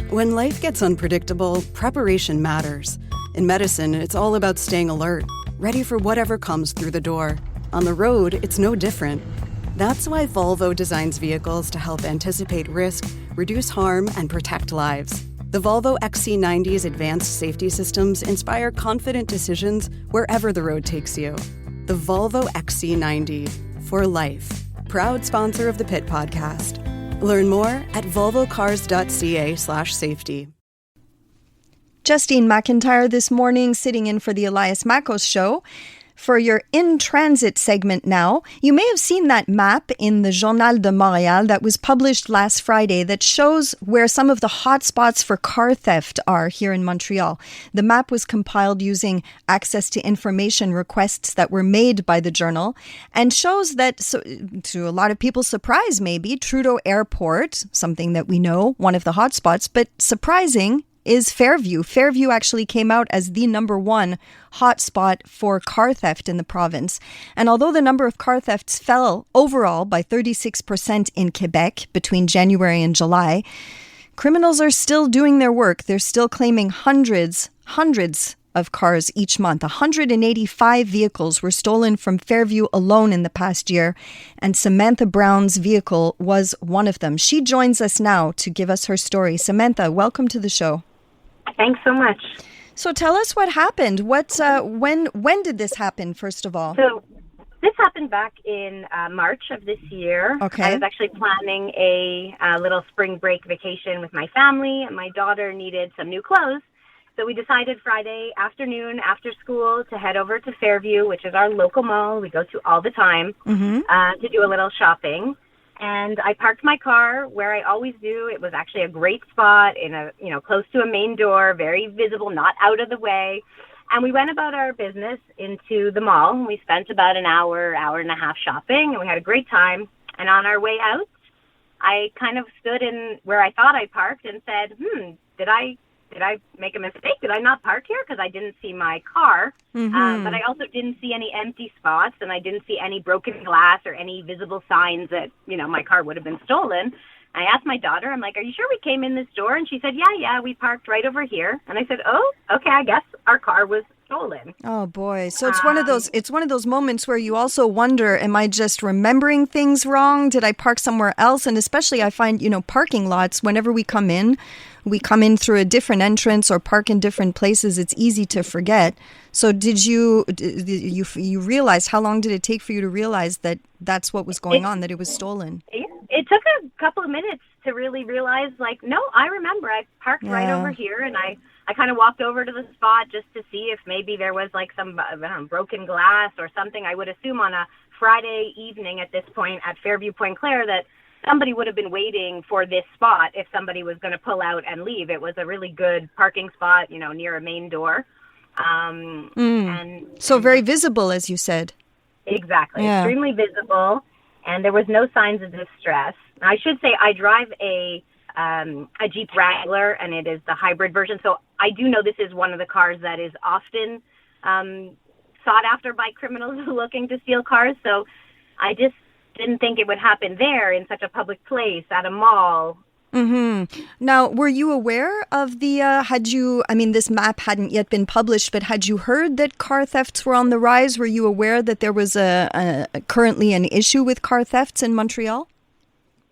When life gets unpredictable, preparation matters. In medicine, it's all about staying alert, ready for whatever comes through the door. On the road, it's no different. That's why Volvo designs vehicles to help anticipate risk, reduce harm, and protect lives. The Volvo XC90's advanced safety systems inspire confident decisions wherever the road takes you. The Volvo XC90, for life. Proud sponsor of the Pit Podcast. Learn more at volvocars.ca/safety. Justine McIntyre this morning, sitting in for the Elias Makos show. For your in-transit segment now, you may have seen that map in the Journal de Montréal that was published last Friday that shows where some of the hot spots for car theft are here in Montreal. The map was compiled using access to information requests that were made by the journal and shows that, so, to a lot of people's surprise maybe, Trudeau Airport, something that we know, one of the hot spots, but surprising, is Fairview. Fairview actually came out as the number one hotspot for car theft in the province. And although the number of car thefts fell overall by 36% in Quebec between January and July, criminals are still doing their work. They're still claiming hundreds of cars each month. 185 vehicles were stolen from Fairview alone in the past year, and Samantha Brown's vehicle was one of them. She joins us now to give us her story. Samantha, welcome to the show. Thanks so much. So tell us what happened. When did this happen, first of all? So this happened back in March of this year. Okay. I was actually planning a little spring break vacation with my family, and my daughter needed some new clothes. So we decided Friday afternoon after school to head over to Fairview, which is our local mall we go to all the time, to do a little shopping. And I parked my car where I always do. It was actually a great spot in close to a main door, very visible, not out of the way. And we went about our business into the mall. We spent about an hour and a half shopping, and we had a great time. And on our way out, I kind of stood in where I thought I parked and said, did I make a mistake? Did I not park here? Because I didn't see my car. But I also didn't see any empty spots, and I didn't see any broken glass or any visible signs that, my car would have been stolen. I asked my daughter, I'm like, are you sure we came in this door? And she said, yeah, we parked right over here. And I said, oh, okay, I guess our car was stolen. Oh boy. So it's one of those moments where you also wonder, am I just remembering things wrong? Did I park somewhere else? And especially I find, parking lots, whenever we come in through a different entrance or park in different places, it's easy to forget. So did you realize, how long did it take for you to realize that that's what was going on, that it was stolen? It took a couple of minutes to really realize, no, I remember I parked right over here, and I kind of walked over to the spot just to see if maybe there was some broken glass or something. I would assume on a Friday evening at this point at Fairview Pointe-Claire that somebody would have been waiting for this spot if somebody was going to pull out and leave. It was a really good parking spot, near a main door. So very visible, as you said. Exactly. Yeah. Extremely visible. And there was no signs of distress. I should say I drive a Jeep Wrangler, and it is the hybrid version. So I do know this is one of the cars that is often sought after by criminals looking to steal cars. So I just didn't think it would happen there in such a public place at a mall. Now, were you aware of this map hadn't yet been published, but had you heard that car thefts were on the rise? Were you aware that there was currently an issue with car thefts in Montreal?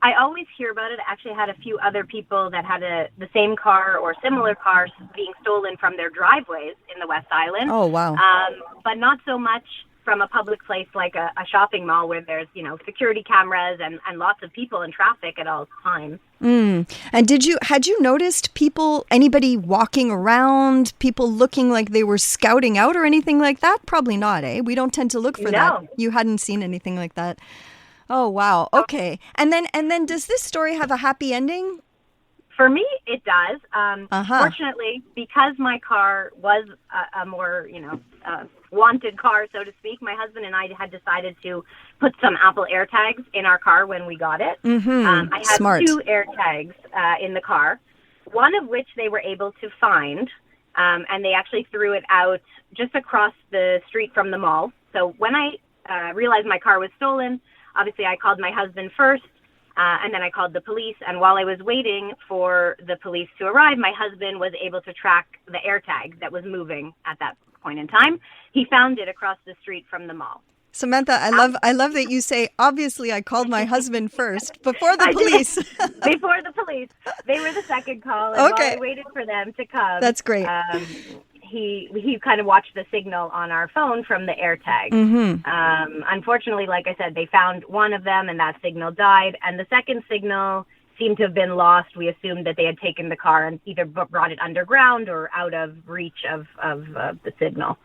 I always hear about it. I actually had a few other people that had the same car or similar cars being stolen from their driveways in the West Island. Oh, wow. But not so much from a public place like a shopping mall where there's, security cameras and lots of people and traffic at all times. And had you noticed anybody walking around, people looking like they were scouting out or anything like that? Probably not, eh? We don't tend to look for that. You hadn't seen anything like that. Oh, wow. Okay. And then does this story have a happy ending? For me, it does. Fortunately, because my car was a more, wanted car, so to speak, my husband and I had decided to put some Apple AirTags in our car when we got it. I had Smart. 2 AirTags in the car, one of which they were able to find, and they actually threw it out just across the street from the mall. So when I realized my car was stolen, obviously I called my husband first, And then I called the police. And while I was waiting for the police to arrive, my husband was able to track the AirTag that was moving at that point in time. He found it across the street from the mall. Samantha, I love that you say, obviously I called my husband first before the police. Before the police. They were the second call. And while I waited for them to come. That's great. He kind of watched the signal on our phone from the AirTag. Unfortunately, like I said, they found one of them and that signal died. And the second signal seemed to have been lost. We assumed that they had taken the car and either brought it underground or out of reach of the signal.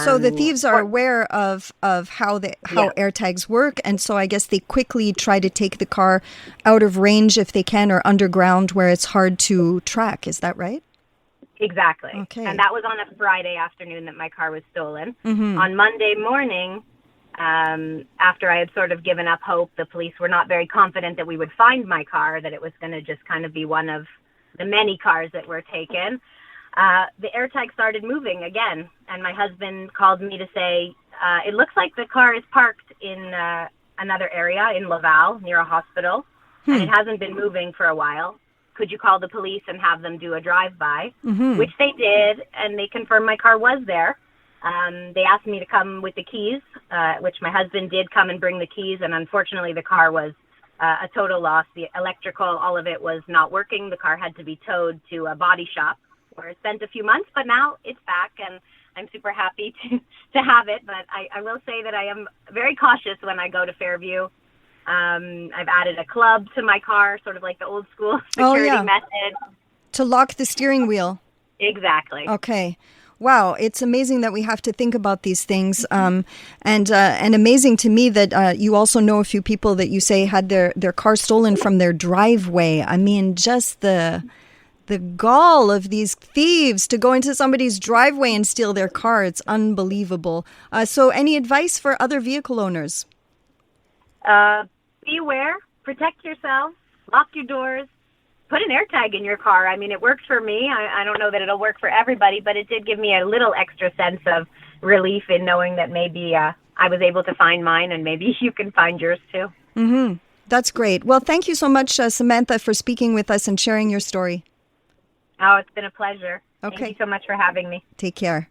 So the thieves are aware of how AirTags work, and so I guess they quickly try to take the car out of range if they can, or underground where it's hard to track. Is that right? Exactly. Okay. And that was on a Friday afternoon that my car was stolen. On Monday morning, after I had sort of given up hope, the police were not very confident that we would find my car, that it was going to just kind of be one of the many cars that were taken. The AirTag started moving again, and my husband called me to say, it looks like the car is parked in another area in Laval near a hospital, and it hasn't been moving for a while. Could you call the police and have them do a drive-by? Which they did, and they confirmed my car was there. They asked me to come with the keys, which my husband did come and bring the keys, and unfortunately the car was a total loss. The electrical, all of it was not working. The car had to be towed to a body shop, where it spent a few months, but now it's back, and I'm super happy to have it. But I will say that I am very cautious when I go to Fairview. I've added a club to my car, sort of like the old school security method. To lock the steering wheel. Exactly. Okay. Wow, it's amazing that we have to think about these things, and amazing to me that you also know a few people that you say had their car stolen from their driveway. I mean, just the gall of these thieves to go into somebody's driveway and steal their car. It's unbelievable. So any advice for other vehicle owners? Be aware, protect yourself, lock your doors, put an AirTag in your car. I mean, it worked for me. I don't know that it'll work for everybody, but it did give me a little extra sense of relief in knowing that maybe I was able to find mine, and maybe you can find yours too. That's great. Well, thank you so much, Samantha, for speaking with us and sharing your story. Oh, it's been a pleasure. Okay. Thank you so much for having me. Take care.